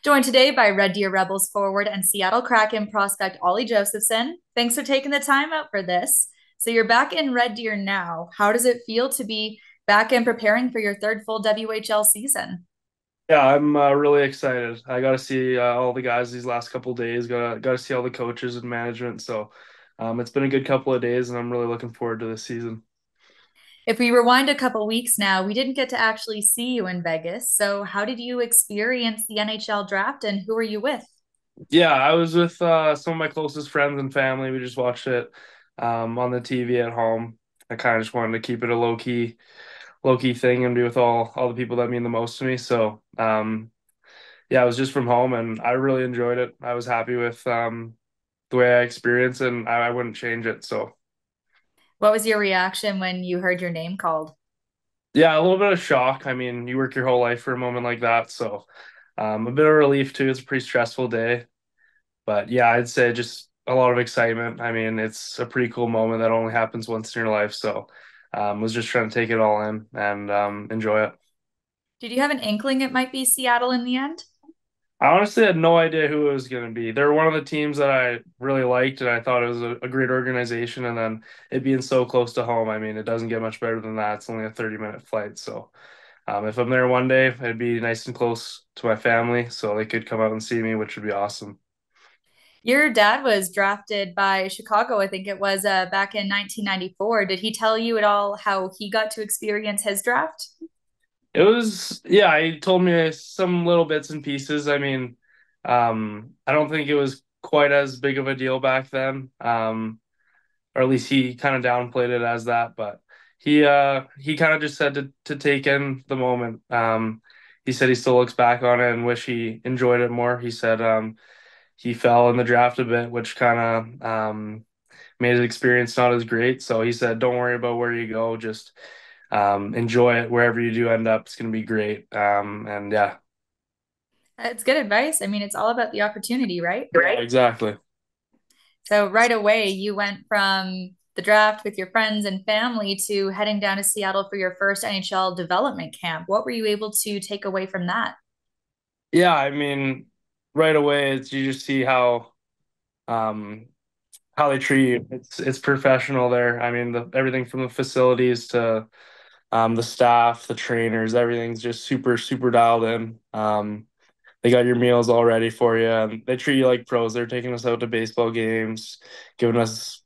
Joined today by Red Deer Rebels forward and Seattle Kraken prospect Ollie Josephson. Thanks for taking the time out for this. So you're back in Red Deer now. How does it feel to be back and preparing for your third full WHL season? Yeah, I'm really excited. I got to see all the guys these last couple days. Got to see all the coaches and management. So, it's been a good couple of days, and I'm really looking forward to this season. If we rewind a couple weeks now, we didn't get to actually see you in Vegas. So how did you experience the NHL draft and who are you with? Yeah, I was with some of my closest friends and family. We just watched it on the TV at home. I kind of just wanted to keep it a low key thing and be with all the people that mean the most to me. So, yeah, I was just from home, and I really enjoyed it. I was happy with the way I experienced it, and I wouldn't change it. So. What was your reaction when you heard your name called? Yeah, a little bit of shock. I mean, you work your whole life for a moment like that, so a bit of relief too. It's a pretty stressful day, but yeah, I'd say just a lot of excitement. I mean, it's a pretty cool moment that only happens once in your life, so was just trying to take it all in and enjoy it. Did you have an inkling it might be Seattle in the end? I honestly had no idea who it was going to be. They're one of the teams that I really liked, and I thought it was a great organization. And then it being so close to home, I mean, it doesn't get much better than that. It's only a 30-minute flight, so. If I'm there one day, it'd be nice and close to my family so they could come out and see me, which would be awesome. Your dad was drafted by Chicago, I think it was back in 1994. Did he tell you at all how he got to experience his draft? It was, yeah, he told me some little bits and pieces. I mean, I don't think it was quite as big of a deal back then. Or at least he kind of downplayed it as that, but he kind of just said to take in the moment. He said he still looks back on it and wish he enjoyed it more. He said he fell in the draft a bit, which kind of made his experience not as great. So he said, "Don't worry about where you go, just enjoy it wherever you do end up. It's going to be great." And yeah, It's good advice. I mean, it's all about the opportunity, right? right, exactly. So right away, you went from the draft with your friends and family to heading down to Seattle for your first NHL development camp. What were you able to take away from that? Yeah, I mean, right away, you just see um, how they treat you. It's professional there. I mean, everything from the facilities to the staff, the trainers, everything's just super dialed in. They got your meals all ready for you, and they treat you like pros. They're taking us out to baseball games, giving us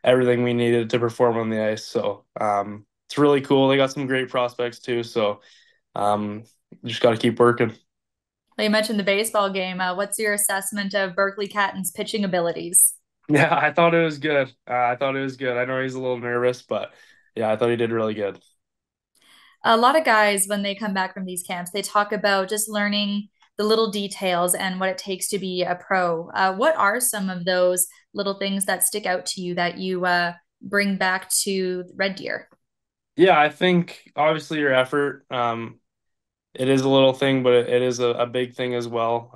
everything we needed to perform on the ice. So it's really cool. They got some great prospects too. So just got to keep working. Well, you mentioned the baseball game. What's your assessment of Berkeley Catton's pitching abilities? Yeah, I thought it was good. I thought it was good. I know he's a little nervous, but yeah, I thought he did really good. A lot of guys, when they come back from these camps, they talk about just learning the little details and what it takes to be a pro. What are some of those little things that stick out to you that you bring back to Red Deer? Yeah, I think obviously your effort. It is a little thing, but it is a big thing as well.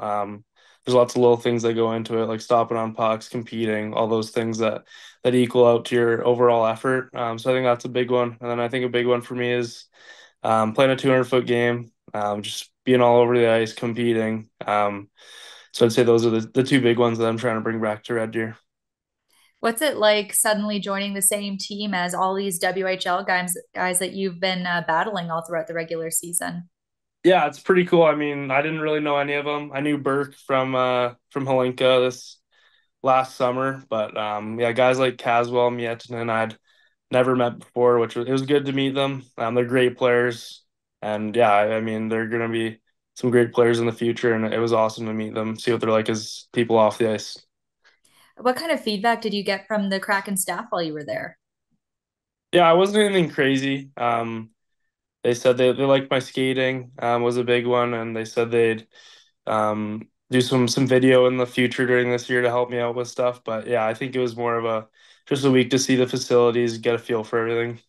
There's lots of little things that go into it, like stopping on pucks, competing, all those things that equal out to your overall effort. So I think that's a big one. And then I think a big one for me is playing a 200-foot game, just being all over the ice, competing. So I'd say those are the two big ones that I'm trying to bring back to Red Deer. What's it like suddenly joining the same team as all these WHL guys that you've been battling all throughout the regular season? Yeah, it's pretty cool. I mean, I didn't really know any of them. I knew Burke from Halinka this last summer, but yeah, guys like Caswell, Miettinen, I'd never met before, it was good to meet them. They're great players, and yeah, I mean, they're gonna be some great players in the future, and it was awesome to meet them, see what they're like as people off the ice. What kind of feedback did you get from the Kraken staff while you were there? Yeah, I wasn't anything crazy. They said they liked my skating, was a big one, and they said they'd do some video in the future during this year to help me out with stuff. But yeah, I think it was more of a just a week to see the facilities, get a feel for everything.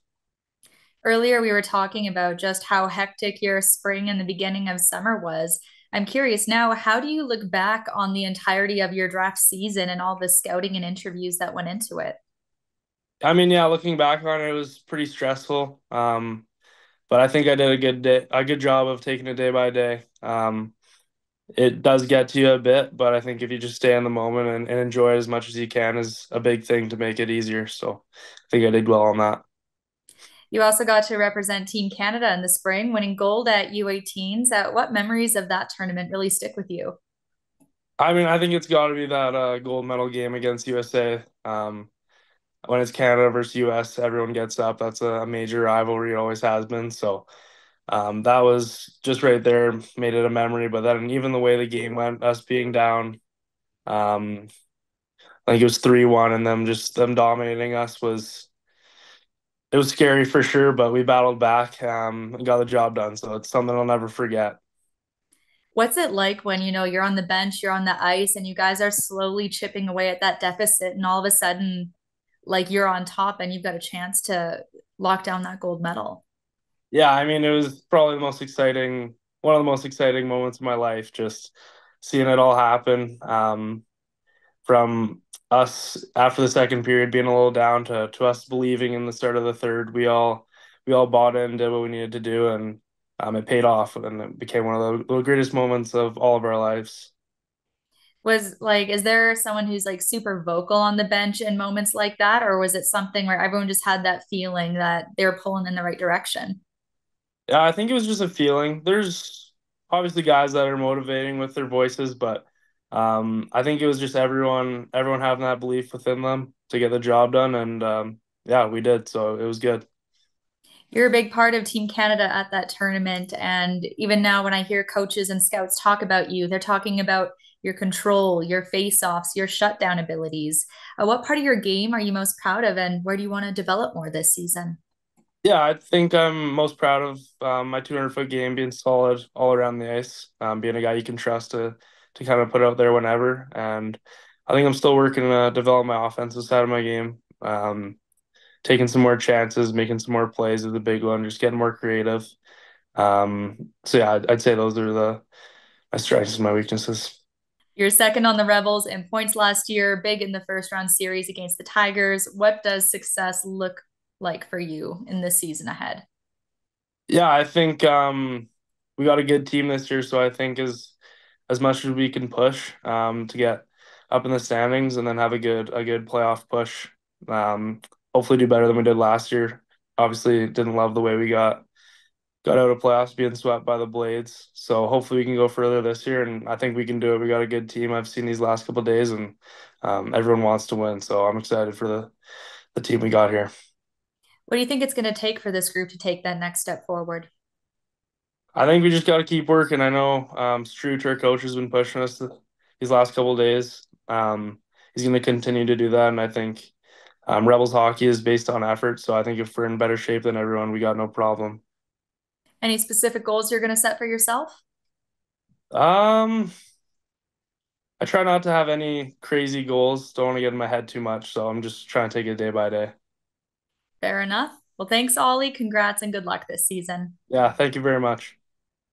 Earlier, we were talking about just how hectic your spring and the beginning of summer was. I'm curious now, how do you look back on the entirety of your draft season and all the scouting and interviews that went into it? I mean, yeah, looking back on it, it was pretty stressful. But I think I did a good job of taking it day by day. it does get to you a bit, but I think if you just stay in the moment and enjoy it as much as you can is a big thing to make it easier. So I think I did well on that. You also got to represent Team Canada in the spring, winning gold at U18s. What memories of that tournament really stick with you? I mean, I think it's got to be that gold medal game against USA. When it's Canada versus US, everyone gets up. That's a major rivalry, it always has been. So that was just right there, made it a memory. But then even the way the game went, us being down, um, I think it was 3-1, and them dominating us was it was scary for sure. But we battled back, and got the job done. So it's something I'll never forget. What's it like when you're on the bench, you're on the ice, and you guys are slowly chipping away at that deficit, and all of a sudden, like you're on top and you've got a chance to lock down that gold medal? Yeah, I mean, it was probably one of the most exciting moments of my life, just seeing it all happen. From us after the second period being a little down to us believing in the start of the third, we all bought in, did what we needed to do, and it paid off, and it became one of the greatest moments of all of our lives. Was like, is there someone who's like super vocal on the bench in moments like that, or was it something where everyone just had that feeling that they were pulling in the right direction? Yeah, I think it was just a feeling. There's obviously guys that are motivating with their voices, but I think it was just everyone having that belief within them to get the job done, and yeah, we did. So it was good. You're a big part of Team Canada at that tournament. And even now, when I hear coaches and scouts talk about you, they're talking about your control, your face offs, your shutdown abilities. What part of your game are you most proud of, and where do you want to develop more this season? Yeah, I think I'm most proud of my 200-foot game being solid all around the ice, being a guy you can trust to kind of put out there whenever. And I think I'm still working to develop my offensive side of my game. Taking some more chances, making some more plays is a big one, just getting more creative. So yeah, I'd say those are the my strengths and my weaknesses. You're second on the Rebels in points last year, big in the first round series against the Tigers. What does success look like for you in this season ahead? Yeah, I think we got a good team this year, so I think as much as we can push to get up in the standings and then have a good playoff push. Um, Hopefully do better than we did last year. Obviously, didn't love the way we got out of playoffs being swept by the Blades. So hopefully we can go further this year, and I think we can do it. We got a good team. I've seen these last couple of days, and everyone wants to win. So I'm excited for the team we got here. What do you think it's going to take for this group to take that next step forward? I think we just got to keep working. I know Struch, our coach, has been pushing us these last couple of days. He's going to continue to do that, and I think Rebels hockey is based on effort. So I think if we're in better shape than everyone, we got no problem. Any specific goals you're going to set for yourself? Um, I try not to have any crazy goals. Don't want to get in my head too much, so I'm just trying to take it day by day. Fair enough. Well, thanks, Ollie. Congrats and good luck this season. Yeah, thank you very much.